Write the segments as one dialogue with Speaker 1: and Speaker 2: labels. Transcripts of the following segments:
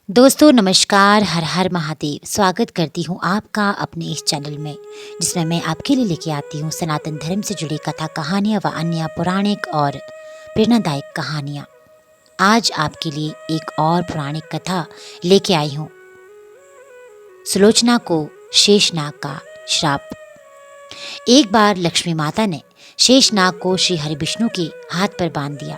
Speaker 1: दोस्तों नमस्कार, हर हर महादेव। स्वागत करती हूँ आपका अपने इस चैनल में, जिसमें मैं आपके लिए लेके आती हूँ सनातन धर्म से जुड़ी कथा कहानियाँ व अन्य पौराणिक और प्रेरणादायक कहानियाँ। आज आपके लिए एक और पौराणिक कथा लेके आई हूँ, सुलोचना को शेषनाग का श्राप। एक बार लक्ष्मी माता ने शेषनाग को श्री हरि विष्णु के हाथ पर बांध दिया।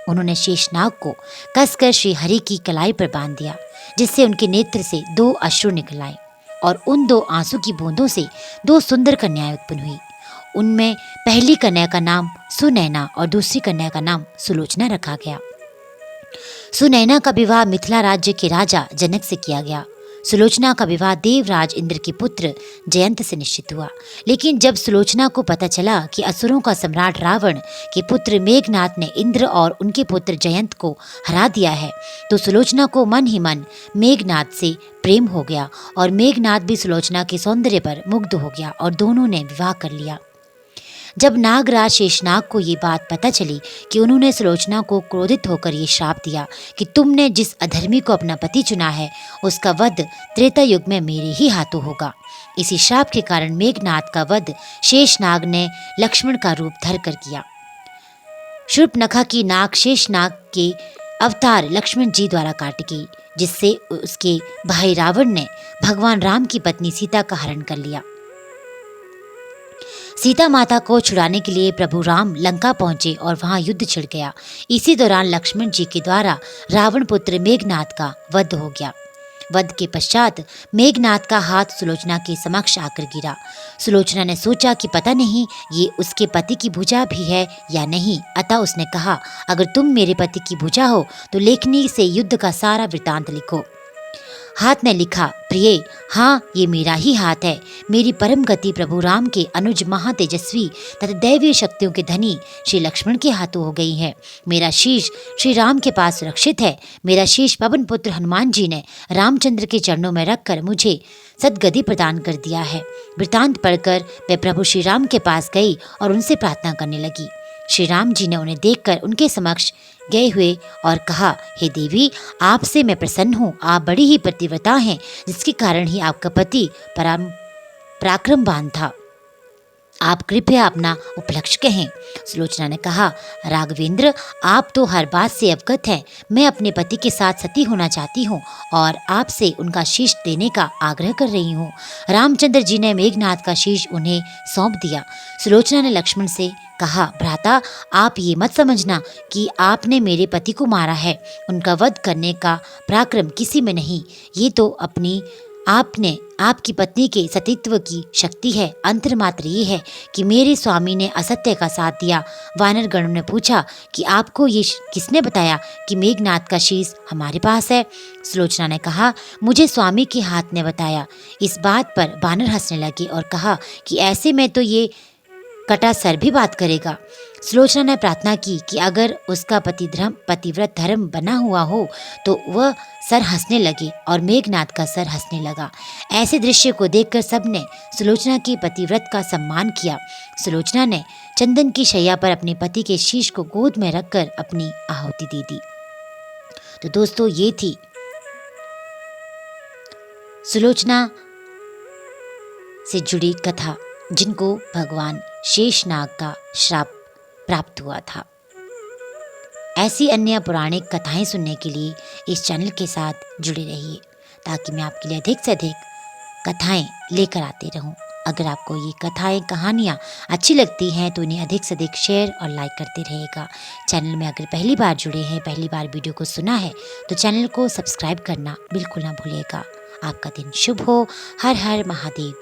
Speaker 1: उन्होंने शेषनाग को कसकर श्री हरि की कलाई पर बांध दिया, जिससे उनके नेत्र से 2 अश्रु निकल आए और उन 2 आंसू की बूंदों से 2 सुंदर कन्याएं उत्पन्न हुई। उनमें पहली कन्या का नाम सुनैना और दूसरी कन्या का नाम सुलोचना रखा गया। सुनैना का विवाह मिथिला राज्य के राजा जनक से किया गया। सुलोचना का विवाह देवराज इंद्र के पुत्र जयंत से निश्चित हुआ। लेकिन जब सुलोचना को पता चला कि असुरों का सम्राट रावण के पुत्र मेघनाद ने इंद्र और उनके पुत्र जयंत को हरा दिया है, तो सुलोचना को मन ही मन मेघनाद से प्रेम हो गया और मेघनाद भी सुलोचना के सौंदर्य पर मुग्ध हो गया और दोनों ने विवाह कर लिया। जब नागराज शेषनाग को ये बात पता चली कि उन्होंने सुलोचना को क्रोधित होकर ये श्राप दिया कि तुमने जिस अधर्मी को अपना पति चुना है, उसका वध त्रेता युग में मेरे ही हाथों होगा। इसी श्राप के कारण मेघनाद का वध शेषनाग ने लक्ष्मण का रूप धर कर किया। शूर्पणखा की नाक शेषनाग के अवतार लक्ष्मण जी द्वारा काटी गई, जिससे उसके भाई रावण ने भगवान राम की पत्नी सीता का हरण कर लिया। सीता माता को छुड़ाने के लिए प्रभु राम लंका पहुंचे और वहां युद्ध छिड़ गया। इसी दौरान लक्ष्मण जी के द्वारा रावण पुत्र मेघनाद का वध हो गया। वध के पश्चात मेघनाद का हाथ सुलोचना के समक्ष आकर गिरा। सुलोचना ने सोचा कि पता नहीं ये उसके पति की भुजा भी है या नहीं, अतः उसने कहा, अगर तुम मेरे पति की भुजा हो तो लेखनी से युद्ध का सारा वृतांत लिखो। हाथ ने लिखा, प्रिय, हाँ ये मेरा ही हाथ है। मेरी परम गति प्रभु राम के अनुज महातेजस्वी तथा दैवीय शक्तियों के धनी श्री लक्ष्मण के हाथों हो गई है। मेरा शीश श्री राम के पास सुरक्षित है। मेरा शीश पवन पुत्र हनुमान जी ने रामचंद्र के चरणों में रखकर मुझे सदगति प्रदान कर दिया है। वृतांत पढ़कर वे प्रभु श्री राम के पास गई और उनसे प्रार्थना करने लगी। श्री राम जी ने उन्हें देखकर उनके समक्ष गए हुए और कहा, हे देवी, आपसे मैं प्रसन्न हूँ। आप बड़ी ही पतिव्रता हैं, जिसके कारण ही आपका पति पराक्रमवान था। आप कृपया अपना उपलक्ष्य कहें। सुलोचना ने कहा, राघवेंद्र, आप तो हर बात से अवगत हैं। मैं अपने पति के साथ सती होना चाहती हूँ और आपसे उनका शीश देने का आग्रह कर रही हूँ। रामचंद्र जी ने मेघनाद का शीश उन्हें सौंप दिया। सुलोचना ने लक्ष्मण से कहा, भ्राता, आप ये मत समझना कि आपने मेरे पति को मारा है। उनका वध करने का पराक्रम किसी में नहीं। ये तो आपकी पत्नी के सतीत्व की शक्ति है। अंतर मात्र ये है कि मेरे स्वामी ने असत्य का साथ दिया। वानर गणों ने पूछा कि आपको ये किसने बताया कि मेघनाद का शीश हमारे पास है? सुलोचना ने कहा, मुझे स्वामी के हाथ ने बताया। इस बात पर वानर हंसने लगे और कहा कि ऐसे में तो ये कटा सर भी बात करेगा। सुलोचना ने प्रार्थना की कि अगर उसका पतिव्रत धर्म बना हुआ हो तो वह सर हंसने लगे और मेघनाद का सर हंसने लगा। ऐसे दृश्य को देखकर सबने सुलोचना की पतिव्रत का सम्मान किया। सुलोचना ने चंदन की शैया पर अपने पति के शीश को गोद में रखकर अपनी आहुति दे दी। तो दोस्तों, ये थी सुलोचना से जुड़ी कथा, जिनको भगवान शेषनाग का श्राप प्राप्त हुआ था। ऐसी अन्य पौराणिक कथाएं सुनने के लिए इस चैनल के साथ जुड़े रहिए, ताकि मैं आपके लिए अधिक से अधिक कथाएं लेकर आते रहूं। अगर आपको ये कथाएं कहानियां अच्छी लगती हैं तो इन्हें अधिक से अधिक शेयर और लाइक करते रहिएगा। चैनल में अगर पहली बार जुड़े हैं, पहली बार वीडियो को सुना है, तो चैनल को सब्सक्राइब करना बिल्कुल ना भूलिएगा। आपका दिन शुभ हो। हर हर महादेव।